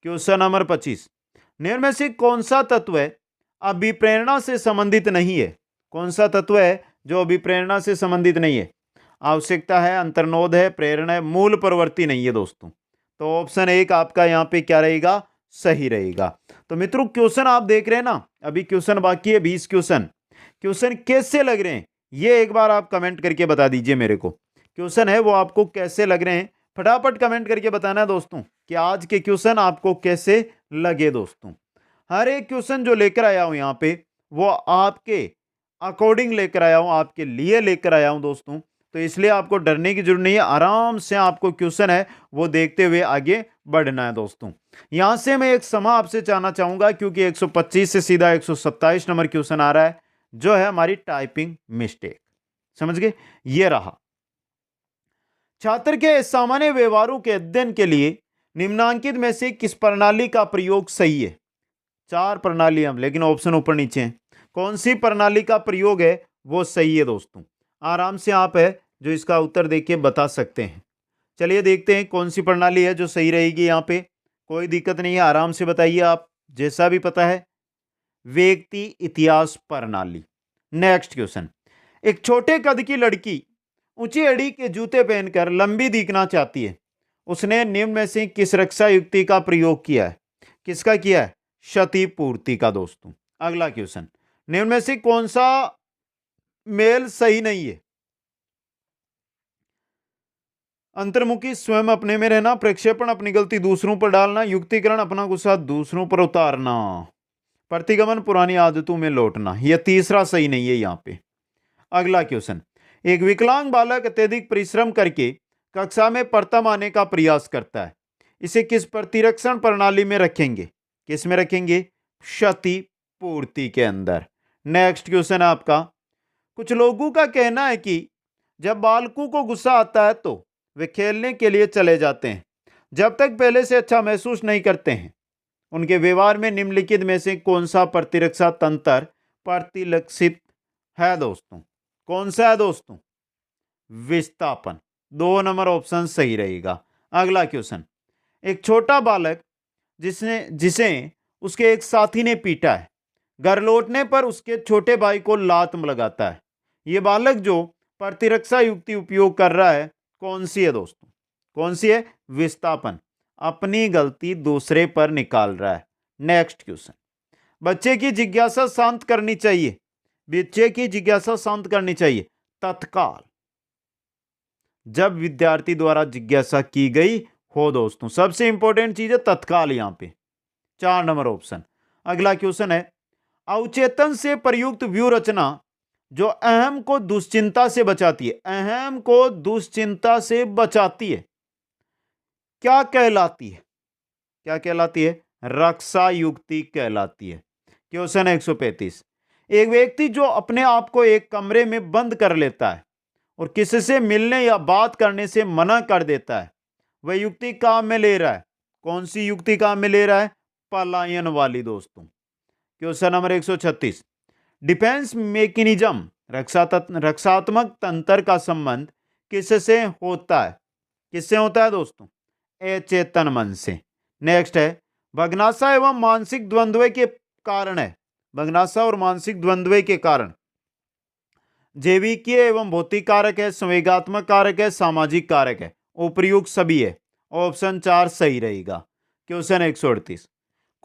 क्वेश्चन नंबर 25, निम्न में से कौन सा तत्व है अभिप्रेरणा से संबंधित नहीं है? कौन सा तत्व है जो अभिप्रेरणा से संबंधित नहीं है? आवश्यकता है, अंतर्नोद है, प्रेरणा है, मूल प्रवृत्ति नहीं है दोस्तों। तो ऑप्शन 1 आपका यहां पे क्या रहेगा? सही रहेगा। तो मित्रों क्वेश्चन आप देख रहे हैं ना, अभी क्वेश्चन बाकी है 20 क्वेश्चन। क्वेश्चन कैसे लग रहे हैं ये एक बार आप कमेंट करके बता दीजिए मेरे को। क्वेश्चन है वो आपको कैसे लग रहे हैं, फटाफट कमेंट करके बताना है दोस्तों कि आज के क्वेश्चन आपको कैसे लगे दोस्तों। हर एक क्वेश्चन जो लेकर आया हूं यहां पे वो आपके अकॉर्डिंग लेकर आया हूं, आपके लिए लेकर आया हूं दोस्तों। तो इसलिए आपको डरने की जरूरत नहीं है, आराम से आपको क्वेश्चन है वो देखते हुए आगे बढ़ना है दोस्तों। यहां से मैं एक समा आपसे चाहना चाहूंगा क्योंकि 125 से सीधा 127 नंबर क्वेश्चन आ रहा है जो है हमारी टाइपिंग मिस्टेक। समझ गए? ये रहा। छात्र के सामान्य व्यवहारों के अध्ययन के लिए निम्नांकित में से किस प्रणाली का प्रयोग सही है? 4 प्रणाली हम, लेकिन ऑप्शन ऊपर नीचे हैं। कौन सी प्रणाली का प्रयोग है वो सही है दोस्तों? आराम से आप है जो इसका उत्तर देख के बता सकते हैं। चलिए देखते हैं कौन सी प्रणाली है जो सही रहेगी। यहाँ पे कोई दिक्कत नहीं है, आराम से बताइए आप जैसा भी पता है। व्यक्ति इतिहास प्रणाली। नेक्स्ट क्वेश्चन, एक छोटे कद की लड़की ऊंची अड़ी के जूते पहनकर लंबी दिखना चाहती है, उसने निम्न में से किस रक्षा युक्ति का प्रयोग किया है? किसका किया है? क्षतिपूर्ति का दोस्तों। अगला क्वेश्चन, निम्न में से कौन सा मेल सही नहीं है? अंतर्मुखी स्वयं अपने में रहना, प्रक्षेपण अपनी गलती दूसरों पर डालना, युक्तिकरण अपना गुस्सा दूसरों पर उतारना, प्रतिगमन पुरानी आदतों में लौटना। यह तीसरा सही नहीं है यहां पे। अगला क्वेश्चन, एक विकलांग बालक अत्यधिक परिश्रम करके कक्षा में प्रथम आने का प्रयास करता है, इसे किस प्रतिरक्षण प्रणाली में रखेंगे? किस में रखेंगे? क्षतिपूर्ति के अंदर। नेक्स्ट क्वेश्चन है आपका, कुछ लोगों का कहना है कि जब बालकों को गुस्सा आता है तो वे खेलने के लिए चले जाते हैं, जब तक पहले से अच्छा महसूस नहीं करते हैं। उनके व्यवहार में निम्नलिखित में से कौन सा प्रतिरक्षा तंत्र प्रतिलक्षित है दोस्तों? कौन सा है दोस्तों? विस्थापन। 2 नंबर ऑप्शन सही रहेगा। अगला क्वेश्चन, एक छोटा बालक जिसे उसके एक साथी ने पीटा है, घर लौटने पर उसके छोटे भाई को लात लगाता है। यह बालक जो प्रतिरक्षा युक्ति उपयोग कर रहा है कौन सी है दोस्तों? कौन सी है? विस्थापन। अपनी गलती दूसरे पर निकाल रहा है। नेक्स्ट क्वेश्चन, बच्चे की जिज्ञासा शांत करनी चाहिए, बच्चे की जिज्ञासा शांत करनी चाहिए तत्काल, जब विद्यार्थी द्वारा जिज्ञासा की गई हो दोस्तों। सबसे इंपॉर्टेंट चीज है तत्काल यहां पे। 4 नंबर ऑप्शन। अगला क्वेश्चन है, अवचेतन से प्रयुक्त व्यू रचना जो अहम को दुश्चिंता से बचाती है, अहम को दुश्चिंता से बचाती है, क्या कहलाती है? क्या कहलाती है? रक्षा युक्ति कहलाती है। क्वेश्चन 135, एक व्यक्ति जो अपने आप को एक कमरे में बंद कर लेता है और किसी से मिलने या बात करने से मना कर देता है, वह युक्ति काम में ले रहा है। कौन सी युक्ति काम में ले रहा है? पलायन वाली दोस्तों। क्वेश्चन नंबर 136, डिफेंस मैकेनिज्म रक्षात्मक तंत्र का संबंध किससे होता है? किससे होता है दोस्तों? अचेतन मन से। नेक्स्ट है, भग्नाशा एवं मानसिक द्वंद्व के कारण है, भग्नाशा और मानसिक द्वंद्व के कारण जैविकीय एवं भौतिक कारक है, संवेगात्मक कारक है, सामाजिक कारक है, उपयुक्त सभी है। ऑप्शन 4 सही रहेगा। क्वेश्चन 138,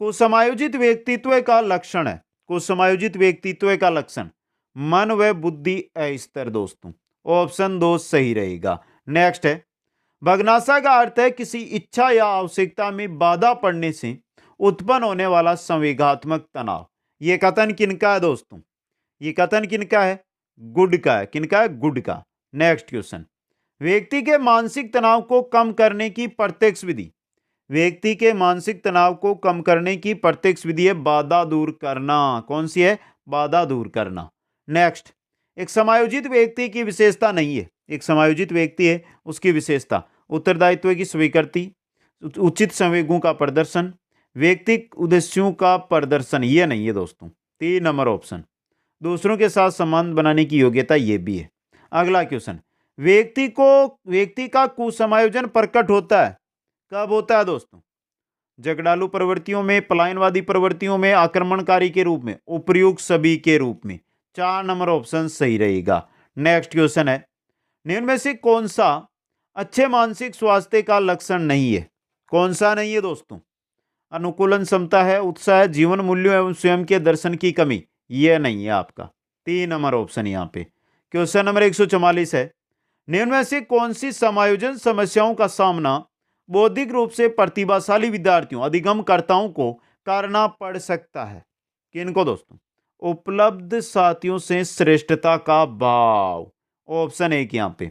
कुसमायोजित व्यक्तित्व का लक्षण है, कुसमायोजित व्यक्तित्व का लक्षण मन व बुद्धि अस्थिर दोस्तों। ऑप्शन 2 सही रहेगा। नेक्स्ट है, भग्नाशा का अर्थ है किसी इच्छा या आवश्यकता में बाधा पड़ने से उत्पन्न होने वाला संवेगात्मक तनाव। यह कथन किनका है दोस्तों? यह कथन किनका है? गुड का है। किनका है? गुड का। नेक्स्ट क्वेश्चन, व्यक्ति के मानसिक तनाव को कम करने की प्रत्यक्ष विधि व्यक्ति के मानसिक तनाव को कम करने की प्रत्यक्ष विधि है बाधा दूर करना। कौन सी है? बाधा दूर करना। नेक्स्ट, एक समायोजित व्यक्ति की विशेषता नहीं है। एक समायोजित व्यक्ति है, उसकी विशेषता उत्तरदायित्व की स्वीकृति, उचित संवेगों का प्रदर्शन, व्यक्तिगत उद्देश्यों का प्रदर्शन। ये नहीं है दोस्तों। 3 नंबर ऑप्शन। दूसरों के साथ संबंध बनाने की योग्यता, ये भी है। अगला क्वेश्चन, व्यक्ति का कुसमायोजन प्रकट होता है, कब होता है दोस्तों? झगड़ालू प्रवृत्तियों में, पलायनवादी प्रवृत्तियों में, आक्रमणकारी के रूप में, उपयुक्त सभी के रूप में। 4 नंबर ऑप्शन सही रहेगा। नेक्स्ट क्वेश्चन है, निम्न में से कौन सा अच्छे मानसिक स्वास्थ्य का लक्षण नहीं है? कौन सा नहीं है दोस्तों? अनुकूलन क्षमता है, उत्साह है, जीवन मूल्यों एवं स्वयं के दर्शन की कमी। यह नहीं है आपका। 3 नंबर ऑप्शन यहाँ पे। क्वेश्चन नंबर 144 है, निम्न में से कौन सी समायोजन समस्याओं का सामना बौद्धिक रूप से प्रतिभाशाली विद्यार्थियों, अधिगमकर्ताओं को करना पड़ सकता है? किनको दोस्तों? उपलब्ध साथियों से श्रेष्ठता का भाव। ऑप्शन 1 यहाँ पे।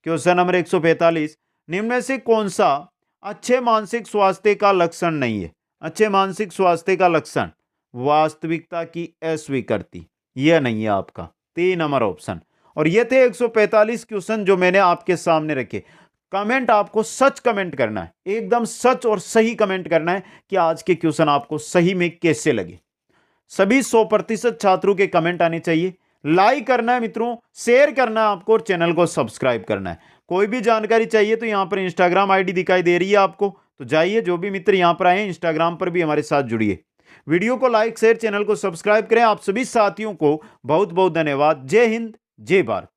क्वेश्चन नंबर 145, निम्न में से कौन सा अच्छे मानसिक स्वास्थ्य का लक्षण नहीं है? अच्छे मानसिक स्वास्थ्य का लक्षण वास्तविकता की अस्वीकृति। यह नहीं है आपका। 3 नंबर ऑप्शन। और ये थे 145 क्वेश्चन जो मैंने आपके सामने रखे। कमेंट आपको सच कमेंट करना है, एकदम सच और सही कमेंट करना है कि आज के क्वेश्चन आपको सही में कैसे लगे। सभी 100% छात्रों के कमेंट आने चाहिए। लाइक करना है मित्रों, शेयर करना है आपको और चैनल को सब्सक्राइब करना है। कोई भी जानकारी चाहिए तो यहां पर इंस्टाग्राम आईडी दिखाई दे रही है आपको, तो जाइए, जो भी मित्र यहां पर आए हैं इंस्टाग्राम पर भी हमारे साथ जुड़िए। वीडियो को लाइक शेयर, चैनल को सब्सक्राइब करें। आप सभी साथियों को बहुत बहुत धन्यवाद। जय हिंद, जय भारत।